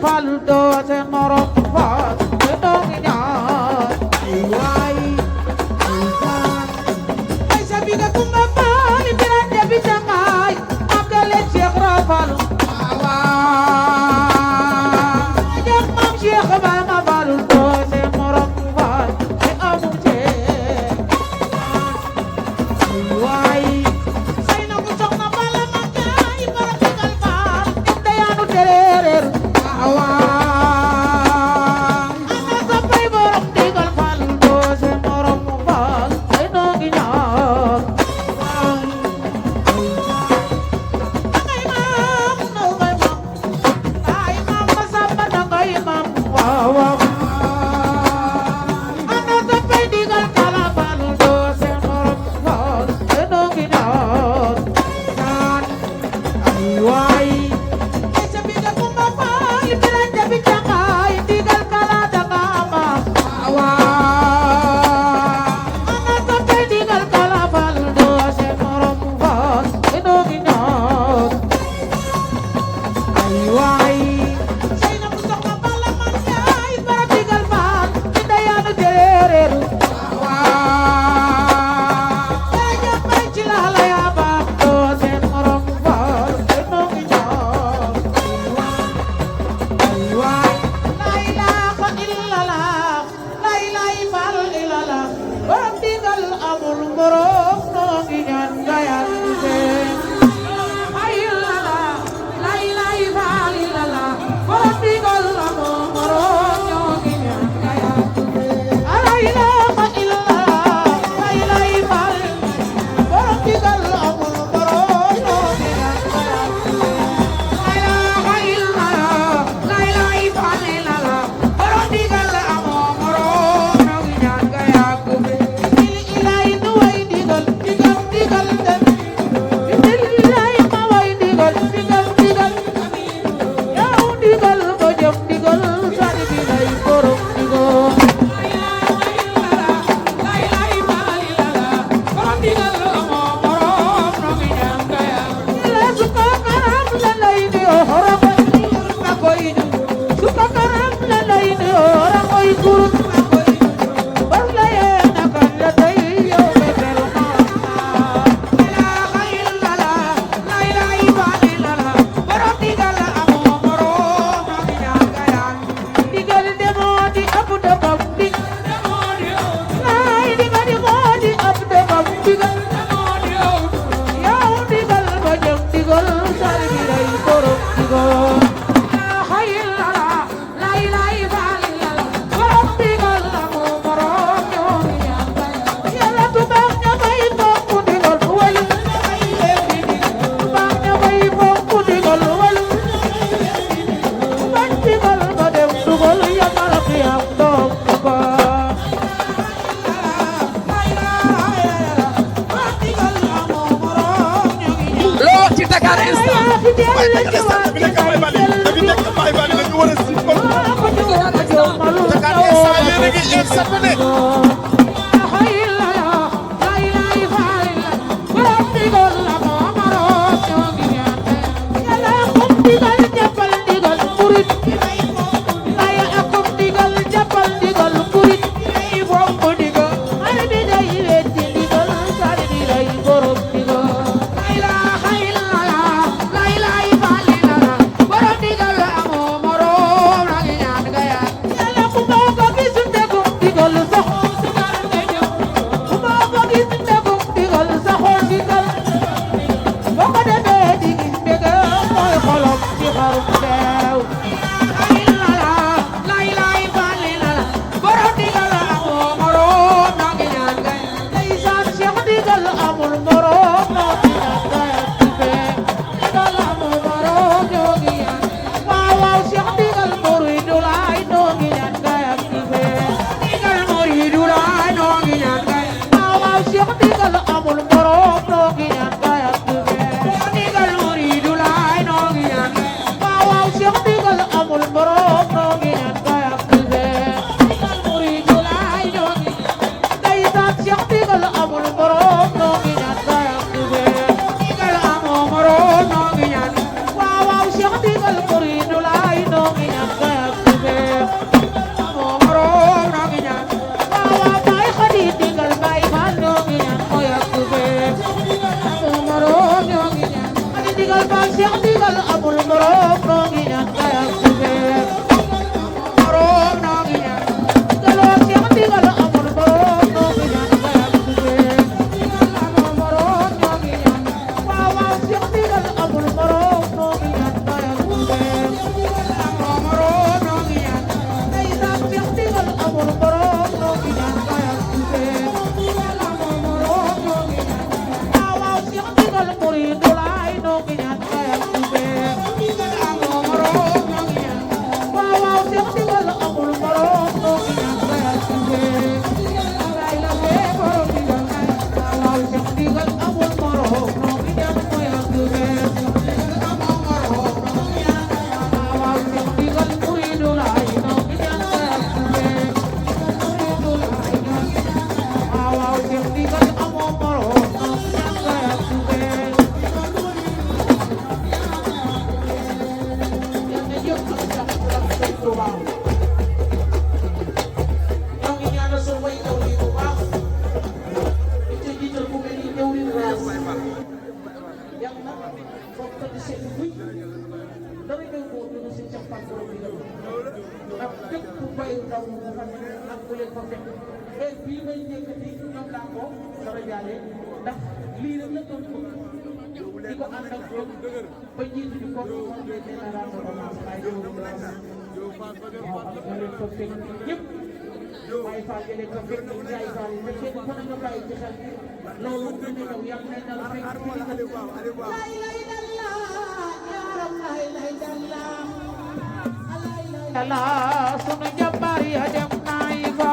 Fallu doo seen morom faal te noo ngi ñaan ay waay ay sa bi nga kumba faali biran jabi jangaay magale Cheikh Rafal waawaa jam mam Cheikh Bamba Fallu doo seen morom faal te amu cee ay waay say na ku soxna bala magay bara digal faal dayaanu tereereer ana sa pay borom digal faal doo seen morom faal te noo ngi ñaan dangay maam naw ngay maam ay maam ma samba dangay maam waaw waaw ana sa pay digal kala faal doo seen morom faal te noo ngi ñaan ay waay ay sa bi nga kumba faal biran jabi jangaay digal kala danga ama ana sa pay digal kala faal doo seen morom faal te noo ngi ñaan ay waay say na ku soxna bala man yaay bara digal faal ci dayaanu tereereer yaa jàppay ci laala yaa baax doo seen morom faal te noo ngi ñaan ay waay la ilaha illallah la ilaha faal illallah borom digal amul morom noo ngi ñaan nga yàlla seen ay illallah la ilaha faal illallah borom digal amul morom noo ngi ñaan nga yàlla la ilaha illallah la ilaha faal borom digal amul morom noo ngi ñaan nga yàlla la ilaha illallah la ilaha faal illallah borom digal amul morom noo ngi ñaan nga yàlla ilahi nu way digal digal digal dem ilahi ma way digal digal digal yow digal ko jëf digal sari bi lay borom digal la ilaha illallah borom digal amul morom noo ngi ñaan nga yàlla su ko karam la lay di horo ko na koy su ko karam la lay di horo koy kurut na koy bar la yee nakan la tey yow bebel ma la ilaha illallah la ilaha illallah borom digal amul morom noo ngi ñaan nga yàlla digal demoo di ëpp dëkkam digal laay digal demoo di ëpp dëkkam digal yow digal ba jëm digal sari bi lay borom digal la ilaha illallah borom digal amul morom ñoo ngi ñaan nga yàlla tubaab ña may fonk digal walu tubaab ña may fonk digal walu bañ digal ba dem dugal yamal xiyam doom ko loo wax ci Dakar instant waaye Dakar instant bi nekk Baye Bally dafi nekk Baye Bally dañu war a si ko Dakar instant yéen a ngi excepté Cheikh digal muridu laay noo ngi ñaan ndaw dafa am ku leen fa fekk heure bii may yëkkati ñoom laa ko dara jaale ndax lii rek la doon di ko ànd ak ñoom ba jiitu di ko formé génération de masse waaye ñoo leen fa fekk ñëpp waaye Fall nga leen fa fekk Ndiaye Fall te kenn ku ne nga bàyyi ci xel loolu mu ne yow yàlla na la fekk ci li nga la sunu jàmbaar ya dem naay fa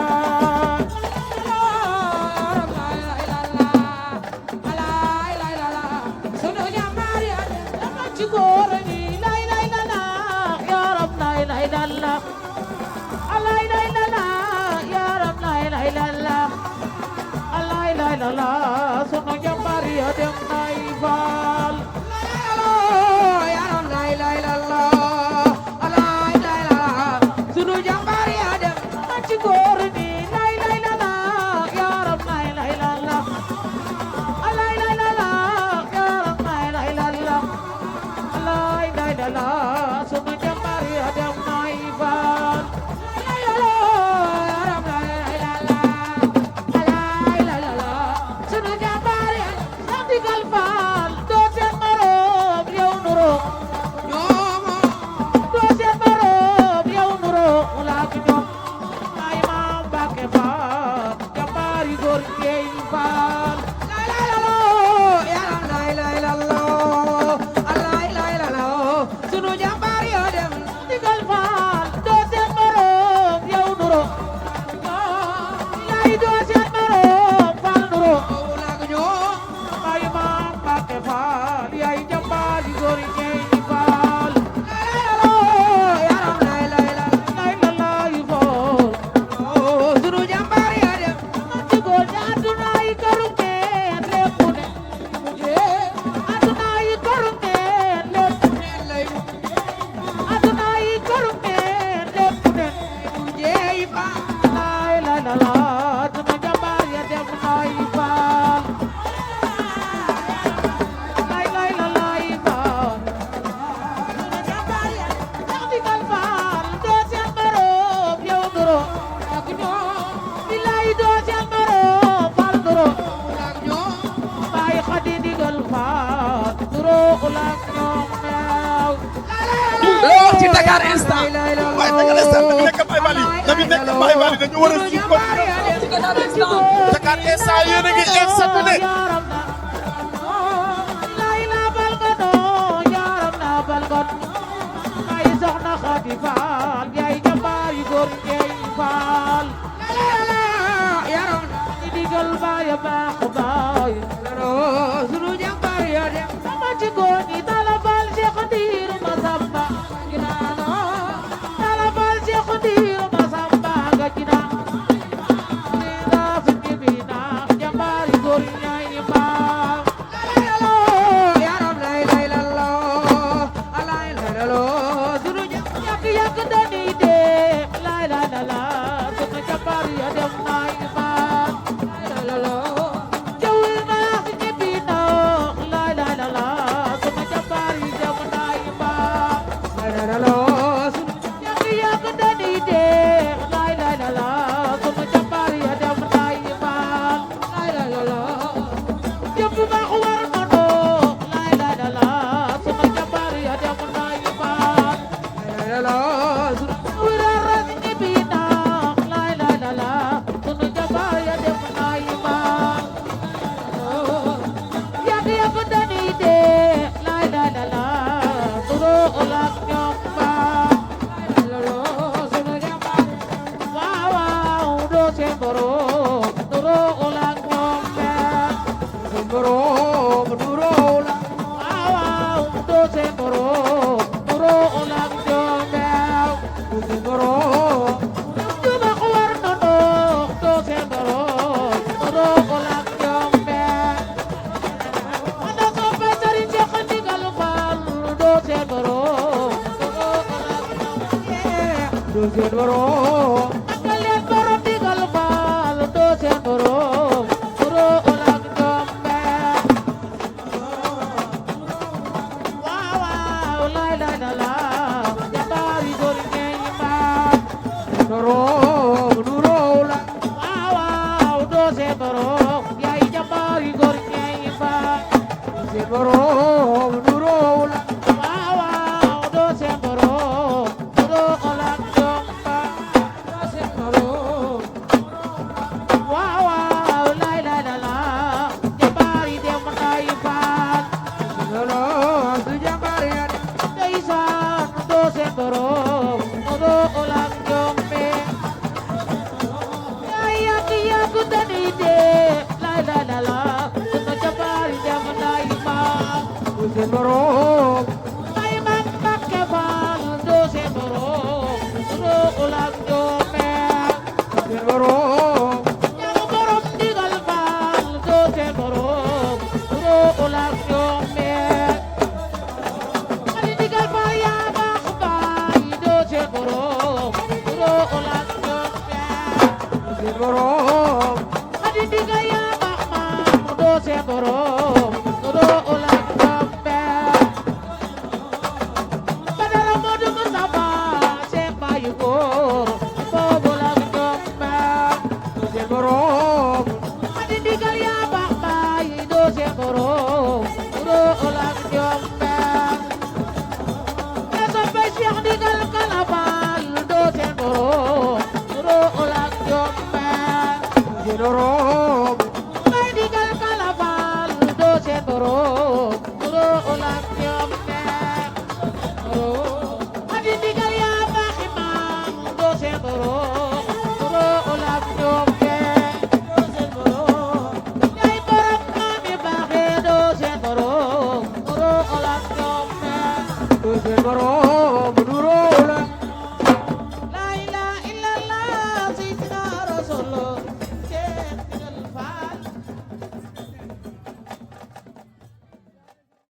sunu jàmbaar ya dem ci góor ñi lay lay la la yaram lay lay la la alay lay la la yaram lay lay la la alay lay la la sunu jàmbaar ya dem naay faal yaram lay lay la la alay lay la la sunu jàmbaar ya dem ci góor ñi lay lay la la yaram lay lay la la alay lay la la yaram lay lay la la alay lay la la sunu jàmbaar ya dem naay faal ci Dakar instant waaye Dakar instant dañu nekk Baye Fall yi dañu nekk Baye Fall yi dañu war a suuf ko Dakar instant yéen a ngi exceptionné ay soxna Xadi Faal yaay jàmbaar yu góor yaay Faal yaram ni digal baay baax baay sunu jàmbaar ya dem sama ci góor ñi dala bal Cheikh Ndiir Masamba ginaano dala bal Cheikh Ndiir Masamba ga ginaano ni rafet bi na jàmbaar yu góor yaay Faal yaram lay lay la la alay lay la la sunu jàmbaar yak dani de lay la la la sunu jàmbaar ya dem naay Faal la la jawul na ci bina lay la la la sunu jàmbaar yi dem naay Faal la la la sunu yak dani de lay la la la sunu jàmbaar ya dem naay Faal la la la jëpp baax war na doo lay la la la sunu jàmbaar ya dem naay Faal la la sunu wira ras ni bina lay la la la sunu jàmbaar ya dem naay Faal yak dani de lay la la la sunu olak ñoom Faal la la sunu jàmbaar waaw waaw doo seen borom sunu olak ñoom Faal seen borom sunu olak waaw waaw doo seen borom sunu olak ñoom Faal seen borom juba war na doo seen borom sunu olak ñoom Faal ana soppe Sëriñ Seex Ndigal Faal doo seen borom sunu olak ñoom doo seen borom nga leen borom Ndigal Faal doo seen borom sunu olak ñoom Faal waaw waaw lay lay la la jàmbaar yi góor ñi Faal borom doo seen borom yaay jàmbaari góor ñeey ba seen borom nuroo la waaw waaw doo seen borom nuroo la ñoom ba doo seen borom waaw waaw lay lay la la jàmbaari dem nay faal borom du jàmbaari ya ndeysaan doo seen borom nuroo la ñoom be yaay yàgg yàgg dañuy dee lay lay la la sunu jàmbaari dem nay faal doo seen borom ay man Mbakke faal doo seen borom nuroo la ñoom be seen borom ñaŋ borom ndigal faal doo seen borom nuroo la ñoom be ali ndigal faal yaa baax baay doo seen borom nuroo la ñoom be seen borom ali ndigal yaa baax maam doo seen borom nuroo la ñoom be Badara Modou Moustapha seen baayu góor boobu la ñoom be seen borom ali ndigal yaa baax baay doo seen borom nuroo la ñoom be eso be Cheikh ndigal kala faal doo seen borom nuroo la ñoom be seen borom may ndigal kala faal doo seen borom nuroo la ñoom be ali ndigal yaa baax maam doo seen borom nuroo la ñoom be seen borom yaay borom maam yi baaxee doo seen borom nuroo la ñoom be seen borom